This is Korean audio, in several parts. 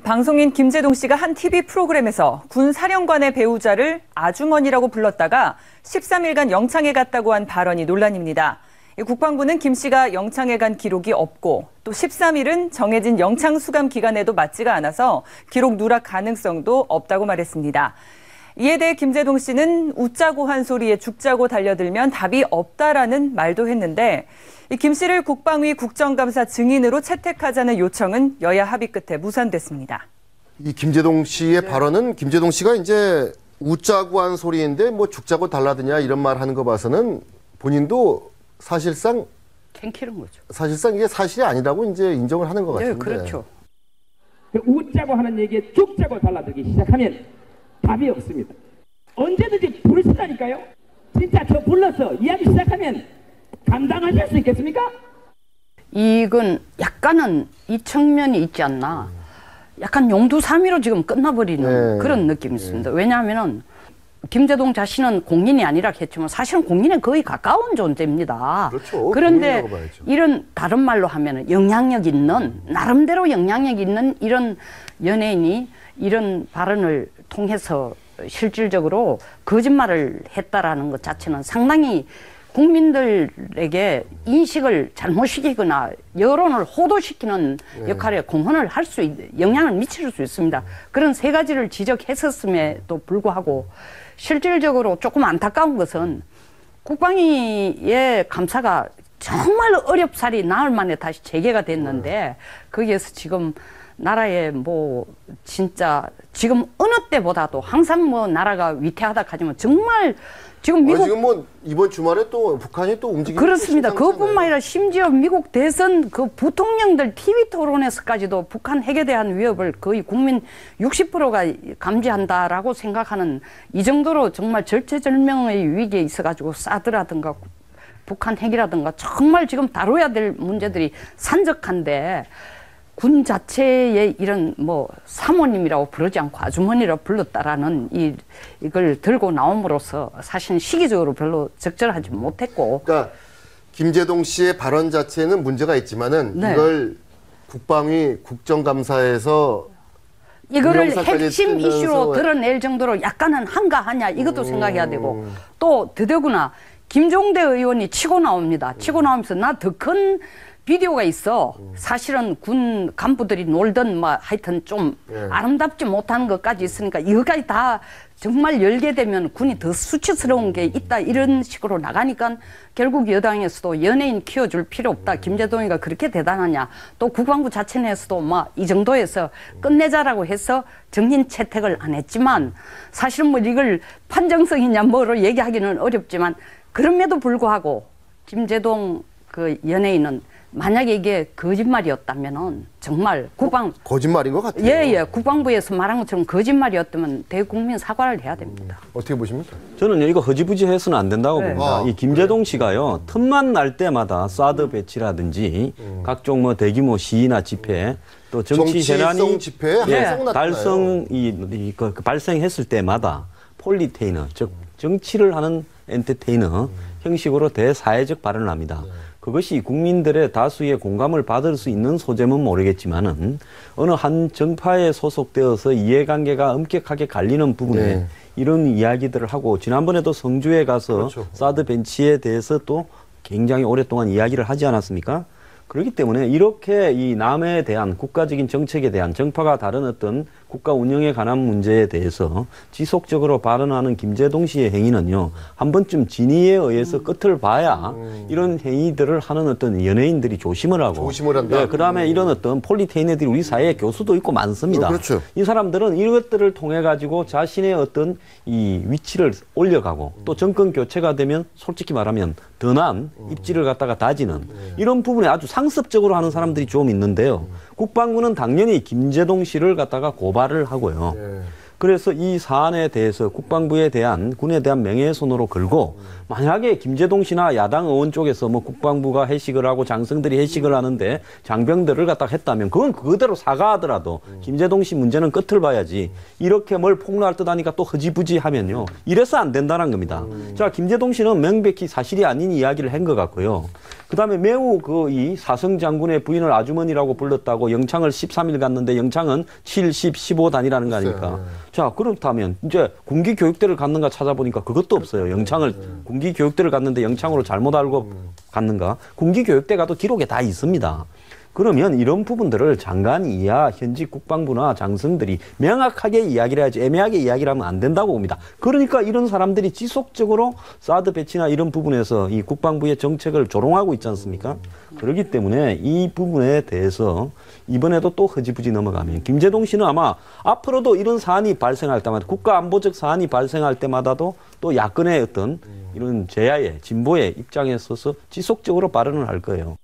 방송인 김제동 씨가 한 TV 프로그램에서 군 사령관의 배우자를 아주머니라고 불렀다가 13일간 영창에 갔다고 한 발언이 논란입니다. 국방부는 김 씨가 영창에 간 기록이 없고 또 13일은 정해진 영창 수감 기간에도 맞지가 않아서 기록 누락 가능성도 없다고 말했습니다. 이에 대해 김제동 씨는 웃자고 한 소리에 죽자고 달려들면 답이 없다라는 말도 했는데 김 씨를 국방위 국정감사 증인으로 채택하자는 요청은 여야 합의 끝에 무산됐습니다. 이 김제동 씨의 발언은 김제동 씨가 이제 웃자고 한 소리인데 뭐 죽자고 달라드냐 이런 말 하는 거 봐서는 본인도 사실상 캔키는 거죠. 사실상 이게 사실이 아니라고 이제 인정을 하는 것 같은데. 네, 그렇죠. 웃자고 하는 얘기에 죽자고 달라들기 시작하면 답이 없습니다. 언제든지 부르신다니까요. 진짜 저 불러서 이야기 시작하면 감당하실 수 있겠습니까? 이건 약간은 이 측면이 있지 않나. 약간 용두사미로 지금 끝나버리는 그런 느낌이 있습니다. 왜냐하면은 김제동 자신은 공인이 아니라 했지만 사실은 공인에 거의 가까운 존재입니다. 그렇죠. 그런데 이런 다른 말로 하면은 영향력 있는 나름대로 영향력 있는 이런 연예인이 이런 발언을 통해서 실질적으로 거짓말을 했다라는 것 자체는 상당히 국민들에게 인식을 잘못시키거나 여론을 호도시키는 역할에 공헌을 할 수 영향을 미칠 수 있습니다. 그런 세 가지를 지적했었음에도 불구하고 실질적으로 조금 안타까운 것은 국방위의 감사가 정말 어렵사리 나흘 만에 다시 재개가 됐는데 거기에서 지금 나라에 뭐 진짜 지금 어느 때보다도 항상 뭐 나라가 위태하다 하지만 정말 지금 미국 지금 뭐 이번 주말에 또 북한이 또 움직이고 그렇습니다. 그것뿐만 아니라 심지어 미국 대선 그 부통령들 TV 토론에서까지도 북한 핵에 대한 위협을 거의 국민 60%가 감지한다라고 생각하는 이 정도로 정말 절체절명의 위기에 있어가지고 사드라든가 북한 핵이라든가 정말 지금 다뤄야 될 문제들이 산적한데 군 자체의 이런 뭐 사모님이라고 부르지 않고 아주머니라고 불렀다라는 이걸 들고 나옴으로써 사실 시기적으로 별로 적절하지 못했고. 그러니까 김제동 씨의 발언 자체는 문제가 있지만은 이걸 국방위 국정감사에서 이거를 핵심 이슈로 드러낼 정도로 약간은 한가하냐 이것도 생각해야 되고 또 더더구나 김종대 의원이 치고 나옵니다. 치고 나오면서 나 더 큰 비디오가 있어. 사실은 군 간부들이 놀던 뭐 하여튼 좀 아름답지 못한 것까지 있으니까 이거까지 다 정말 열게 되면 군이 더 수치스러운 게 있다 이런 식으로 나가니까 결국 여당에서도 연예인 키워줄 필요 없다. 김제동이가 그렇게 대단하냐. 또 국방부 자체 내에서도 막 이 정도에서 끝내자라고 해서 정인 채택을 안 했지만 사실은 뭐 이걸 판정성이냐 뭐로 얘기하기는 어렵지만 그럼에도 불구하고 김제동 그 연예인은 만약에 이게 거짓말이었다면은 정말 거짓말인 것 같아요. 예, 국방부에서 말한 것처럼 거짓말이었다면 대국민 사과를 해야 됩니다. 어떻게 보십니까? 저는 이거 허지부지 해서는 안 된다고 봅니다. 이 김제동 씨가요, 틈만 날 때마다 사드 배치라든지 각종 뭐 대규모 시위나 집회, 또 정치 재난이 집회 발생했을 때마다 폴리테이너, 즉 정치를 하는 엔터테이너 형식으로 대사회적 발언을 합니다. 그것이 국민들의 다수의 공감을 받을 수 있는 소재면 모르겠지만은 어느 한 정파에 소속되어서 이해관계가 엄격하게 갈리는 부분에 이런 이야기들을 하고 지난번에도 성주에 가서 사드 벤치에 대해서 또 굉장히 오랫동안 이야기를 하지 않았습니까? 그렇기 때문에 이렇게 이 남에 대한 국가적인 정책에 대한 정파가 다른 어떤 국가 운영에 관한 문제에 대해서 지속적으로 발언하는 김제동 씨의 행위는요, 한 번쯤 진위에 의해서 끝을 봐야 이런 행위들을 하는 어떤 연예인들이 조심을 하고. 조심을 한다. 네, 그 다음에 이런 어떤 폴리테이너들이 우리 사회에 교수도 있고 많습니다. 그렇죠. 이 사람들은 이것들을 통해 가지고 자신의 어떤 이 위치를 올려가고 또 정권 교체가 되면 솔직히 말하면 더 나은 입지를 갖다가 다지는 이런 부분에 아주 상습적으로 하는 사람들이 좀 있는데요. 국방부는 당연히 김제동 씨를 갖다가 고발을 하고요. 그래서 이 사안에 대해서 국방부에 대한 군에 대한 명예훼손으로 걸고 만약에 김제동 씨나 야당 의원 쪽에서 뭐 국방부가 해식을 하고 장성들이 해식을 하는데 장병들을 갖다 했다면 그건 그대로 사과하더라도 김제동 씨 문제는 끝을 봐야지 이렇게 뭘 폭로할 듯 하니까 또 허지부지 하면요. 이래서 안 된다는 겁니다. 자, 김제동 씨는 명백히 사실이 아닌 이야기를 한 것 같고요. 그다음에 매우 이 사성 장군의 부인을 아주머니라고 불렀다고 영창을 13일 갔는데 영창은 7, 10, 15단이라는 거 아닙니까? 자, 그렇다면 이제 군기 교육대를 갔는가 찾아보니까 그것도 없어요. 영창을 군기 교육대를 갔는데 영창으로 잘못 알고 갔는가? 군기 교육대 가도 기록에 다 있습니다. 그러면 이런 부분들을 장관 이하 현직 국방부나 장성들이 명확하게 이야기를 해야지 애매하게 이야기를 하면 안 된다고 봅니다. 그러니까 이런 사람들이 지속적으로 사드 배치나 이런 부분에서 이 국방부의 정책을 조롱하고 있지 않습니까? 그렇기 때문에 이 부분에 대해서 이번에도 또 허지부지 넘어가면 김제동 씨는 아마 앞으로도 이런 사안이 발생할 때마다 국가안보적 사안이 발생할 때마다도 또 야권의 어떤 이런 제야의 진보의 입장에 서서 지속적으로 발언을 할 거예요.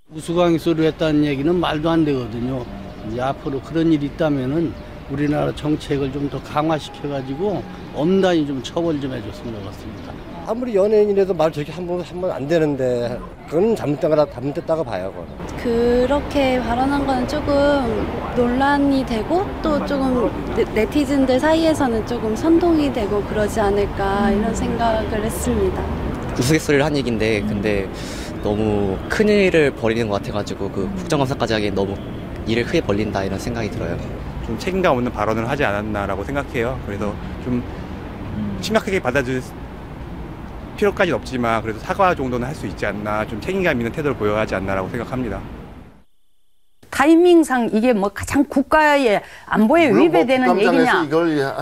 우스꽝스러워 했다는 얘기는 말도 안 되거든요. 이제 앞으로 그런 일이 있다면은 우리나라 정책을 좀 더 강화시켜가지고 엄단히 좀 처벌 좀 해줬으면 좋겠습니다. 아무리 연예인이라도 말 저렇게 하면 안 되는데 그건 잘못됐다고 봐요. 그건. 그렇게 발언한 건 조금 논란이 되고 또 조금 네티즌들 사이에서는 조금 선동이 되고 그러지 않을까 이런 생각을 했습니다. 우스갯소리를 한 얘기인데 근데 너무 큰 일을 벌이는 것 같아가지고 그 국정감사까지 하기엔 너무 일을 크게 벌린다 이런 생각이 들어요. 좀 책임감 없는 발언을 하지 않았나라고 생각해요. 그래서 좀 심각하게 받아줄 필요까지는 없지만 그래도 사과 정도는 할 수 있지 않나, 좀 책임감 있는 태도를 보여야 하지 않나라고 생각합니다. 타이밍상 이게 뭐 가장 국가의 안보에 위배되는 얘기냐,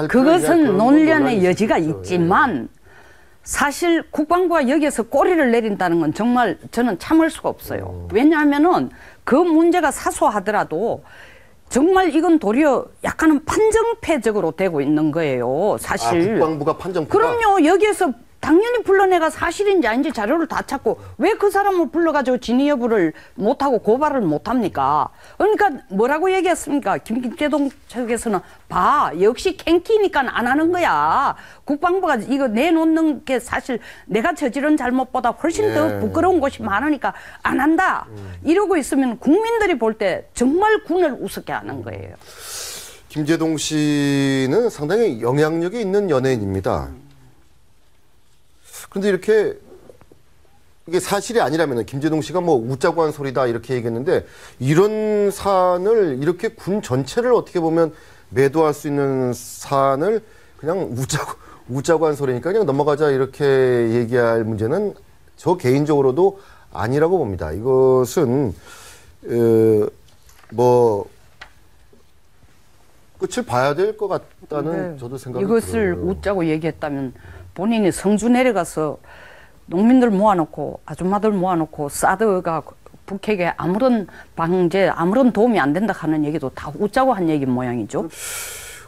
그것은 논란의 여지가 있지만 사실 국방부가 여기에서 꼬리를 내린다는 건 정말 저는 참을 수가 없어요. 왜냐하면은 그 문제가 사소하더라도 정말 이건 도리어 약간은 판정패적으로 되고 있는 거예요. 사실. 국방부가 판정패가? 그럼요. 여기에서 당연히 불러내가 사실인지 아닌지 자료를 다 찾고 왜 그 사람을 불러가지고 진위 여부를 못하고 고발을 못합니까? 그러니까 뭐라고 얘기했습니까? 김제동 측에서는 봐, 역시 캔키니까 안 하는 거야. 국방부가 이거 내놓는 게 사실 내가 저지른 잘못보다 훨씬 더 부끄러운 것이 많으니까 안 한다. 이러고 있으면 국민들이 볼 때 정말 군을 우습게 하는 거예요. 김제동 씨는 상당히 영향력이 있는 연예인입니다. 그런데 이게 사실이 아니라면 김제동 씨가 뭐 웃자고 한 소리다 이렇게 얘기했는데 이런 사안을 이렇게 군 전체를 어떻게 보면 매도할 수 있는 사안을 그냥 웃자고 한 소리니까 그냥 넘어가자 이렇게 얘기할 문제는 저 개인적으로도 아니라고 봅니다. 이것은 뭐 끝을 봐야 될 것 같다는 저도 생각이 들어요. 이것을 웃자고 얘기했다면 본인이 성주 내려가서 농민들 모아놓고 아줌마들 모아놓고 사드가 북핵에 아무런 방제, 아무런 도움이 안 된다 하는 얘기도 다 웃자고 한 얘기 모양이죠.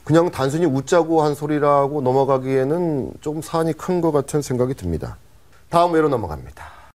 그냥 단순히 웃자고 한 소리라고 넘어가기에는 좀 사안이 큰 것 같은 생각이 듭니다. 다음 외로 넘어갑니다.